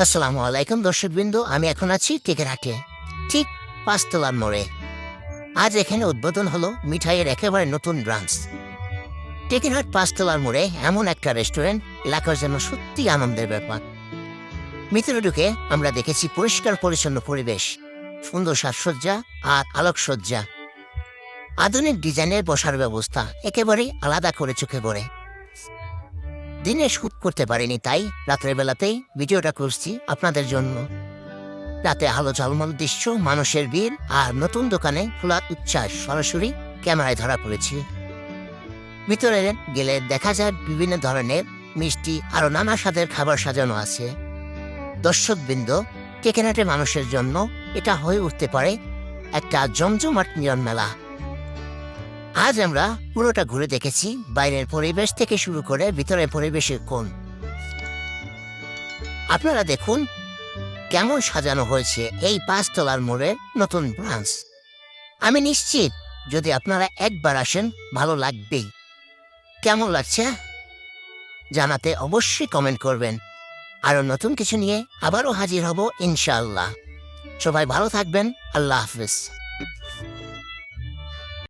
আসসালামু আলাইকুম দর্শকবৃন্দ, আমি এখন আছি টেকেরহাটে, ঠিক পাঁচতলার মোড়ে। আজ এখানে উদ্বোধন হলো মিঠাইয়ের একেবারে নতুন ব্রাঞ্চ। টেকেরহাট পাঁচতলার মোড়ে এমন একটা রেস্টুরেন্ট, এলাকার যেন সত্যি আনন্দের ব্যাপার। ভিতরে ঢুকে আমরা দেখেছি পরিষ্কার পরিচ্ছন্ন পরিবেশ, সুন্দর সাজসজ্জা আর আলোকসজ্জা, আধুনিক ডিজাইনের বসার ব্যবস্থা একেবারেই আলাদা করে চোখে পড়ে। দিনে শুট করতে পারিনি, তাই রাতের বেলাতেই ভিডিওটা করছি আপনাদের জন্য। রাতে আলো ঝলমল দৃশ্য, মানুষের ভিড় আর নতুন দোকানে খোলা উচ্ছ্বাস সরাসরি ক্যামেরায় ধরা পড়েছে। ভিতরে গেলে দেখা যায় বিভিন্ন ধরনের মিষ্টি আরো নানা স্বাদের খাবার সাজানো আছে। দর্শকবৃন্দ, টেকেরহাটে মানুষের জন্য এটা হয়ে উঠতে পারে একটা জমজমাট মিলন মেলা। আজ আমরা পুরোটা ঘুরে দেখেছি, বাইরের পরিবেশ থেকে শুরু করে ভিতরের পরিবেশের কোণ। আপনারা দেখুন কেমন সাজানো হয়েছে এই পাঁচতলার মোড়ের নতুন ব্রাঞ্চ। আমি নিশ্চিত যদি আপনারা একবার আসেন ভালো লাগবেই। কেমন লাগছে জানাতে অবশ্যই কমেন্ট করবেন। আরো নতুন কিছু নিয়ে আবারও হাজির হব ইনশাআল্লাহ। সবাই ভালো থাকবেন। আল্লাহ হাফেজ।